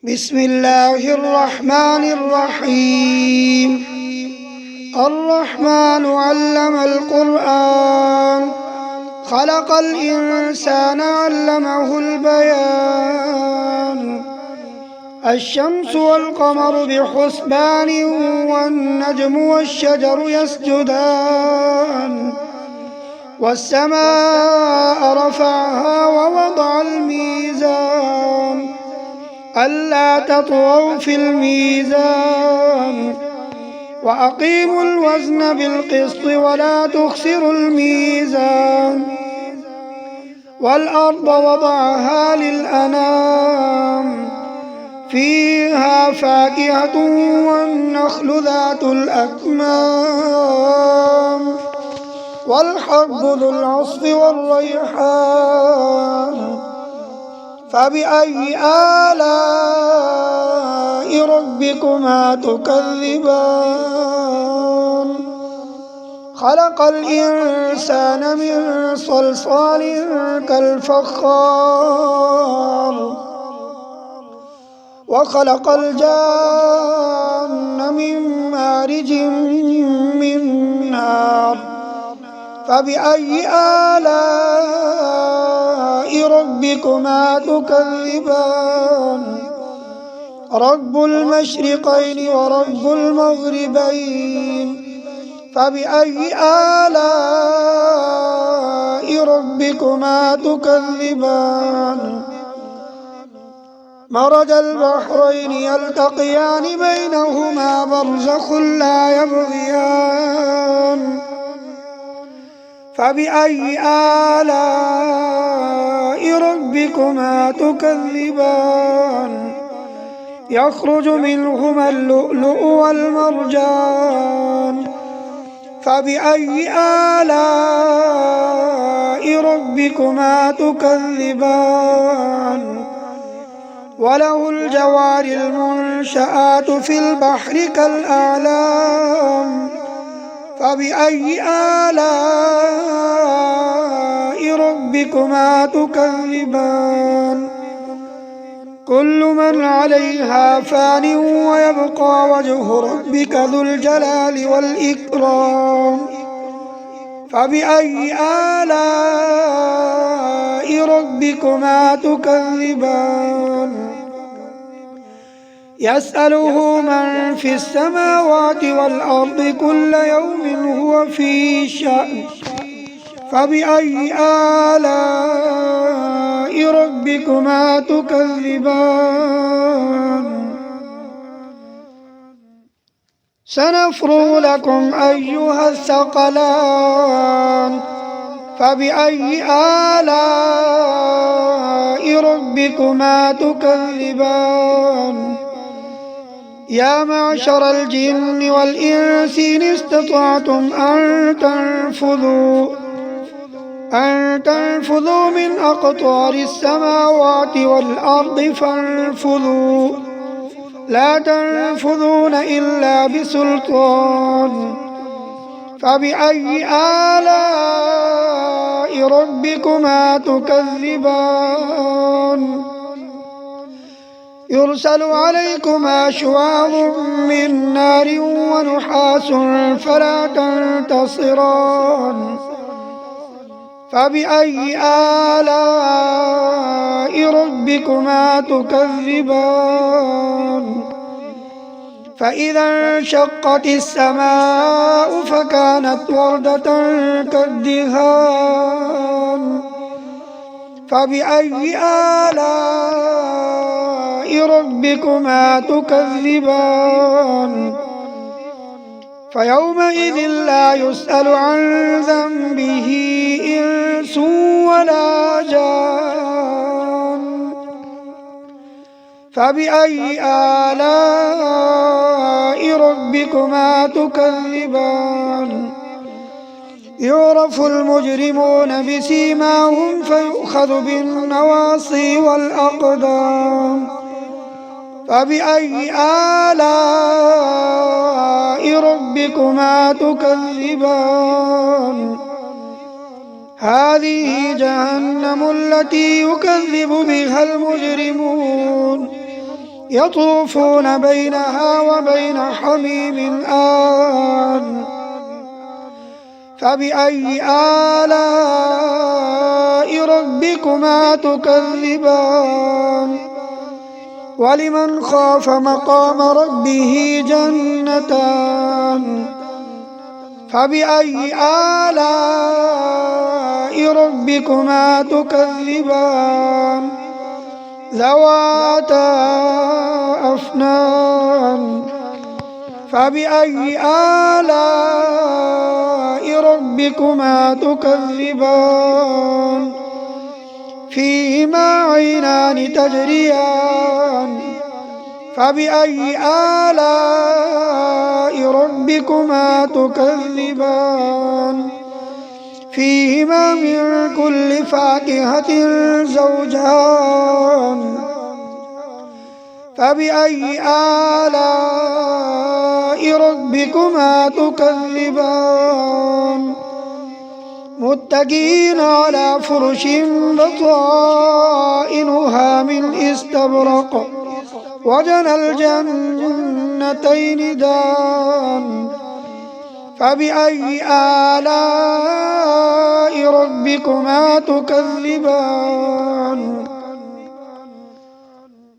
بسم الله الرحمن الرحيم. الرحمن علم القرآن، خلق الإنسان علمه البيان. الشمس والقمر بحسبان، والنجم والشجر يسجدان. والسماء رفعها ووضع الميزان، ألا تطغوا في الميزان، وأقيموا الوزن بالقسط ولا تخسروا الميزان. والأرض وضعها للأنام، فيها فاكهة والنخل ذات الأكمام، والحب ذو العصف والريحان. فبأي آلاء ربكما تكذبان؟ خلق الإنسان من صلصال كالفخار، وخلق الجان من مارج من نار. فبأي آلاء ربكما تكذبان؟ رب المشرقين ورب المغربين. فبأي آلاء ربكما تكذبان؟ مرج البحرين يلتقيان بينهما برزخ لا يبغيان. فبأي آلاء ربكما تكذبان؟ يخرج منهما اللؤلؤ والمرجان. فبأي آلاء ربكما تكذبان؟ وله الجوار المنشآت في البحر كالأعلام. فبأي آلاء ربكما تكذبان؟ كل من عليها فان، ويبقى وجه ربك ذو الجلال والإكرام. فبأي آلاء ربكما تكذبان؟ يسأله من في السماوات والأرض كل يوم هو في شأن. فبأي آلاء ربكما تكذبان؟ سنفرغ لكم أيها الثقلان. فبأي آلاء ربكما تكذبان؟ يا معشر الجن والإنس إن استطعتم أن تنفذوا من أقطار السماوات والأرض فانفذوا، لا تنفذون إلا بسلطان. فبأي آلاء ربكما تكذبان؟ يرسل عليكما شواظ من نار ونحاس فلا تنتصران. فبأي آلاء ربكما تكذبان؟ فإذا انشقت السماء فكانت وردة كالدهان. فبأي آلاء ربكما تكذبان؟ فيومئذ لا يسأل عن ذنبه إنس ولا جان. فبأي آلاء ربكما تكذبان؟ يعرف المجرمون بسيماهم فيؤخذ بالنواصي والأقدام. فبأي آلاء ربكما تكذبان؟ هذه جهنم التي يكذب بها المجرمون يطوفون بينها وبين حميم آن فبأي آلاء ربكما تكذبان ولمن خاف مقام ربه جنتان فبأي آلاء ربكما تكذبان ذواتا أفنان فبأي آلاء ربكما تكذبان فيهما عينان تجريان فبأي آلاء ربكما تكذبان فيهما من كل فاكهة زوجان فبأي آلاء ربكما تكذبان متكئين على فرش بطائنها من استبرق وجنى الجنتين دان فبأي آلاء ربكما تكذبان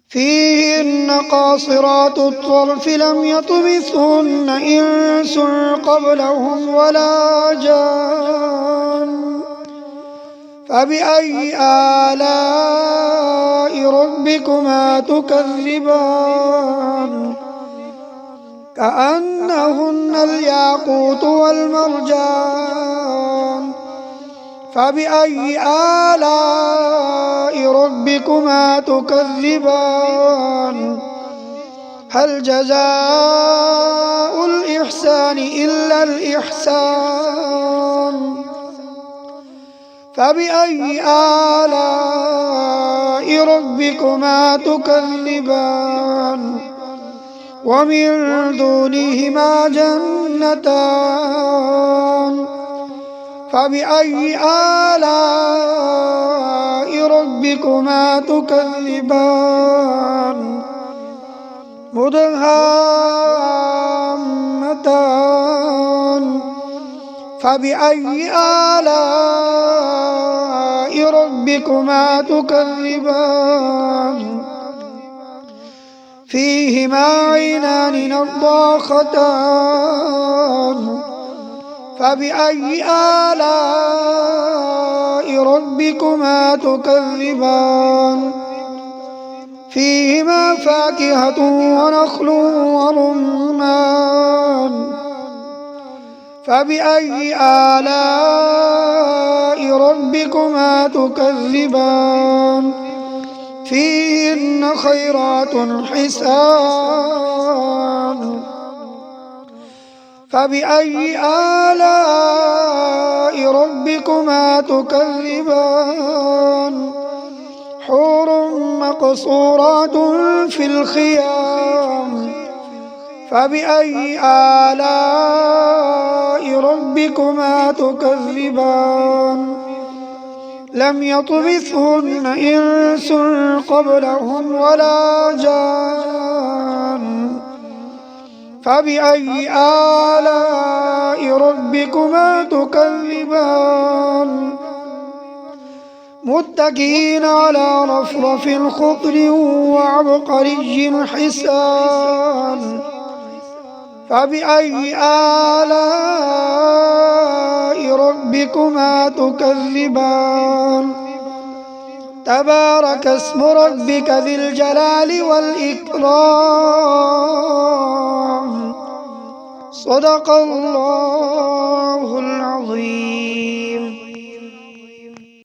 فيهن قاصرات الطرف لم يطمثهن إنس قبلهم ولا جان فبأي آلاء ربكما تكذبان كأنهن الياقوت والمرجان فبأي آلاء ربكما تكذبان هل جزاء الإحسان إلا الإحسان فبأي آلاء ربكما تكذبان ومن دونهما جنتان فبأي آلاء ربكما تكذبان مدهامتان فبأي آلاء ربكما تكذبان فيهما عينان نضاختان فبأي آلاء ربكما تكذبان فيهما فاكهة ونخل ورمان فبأي آلاء ربكما تكذبان فيهن خيرات حسان فبأي آلاء ربكما تكذبان حور مقصورات في الخيام فبأي آلاء ربكما تكذبان لم يطمثهن إنس قبلهم ولا جان فبأي آلاء ربكما تكذبان متكئين على رفرف خضر وعبقري حسان فبأي آلاء ربكما تكذبان تبارك اسم ربك ذي الجلال والإكرام صدق الله العظيم.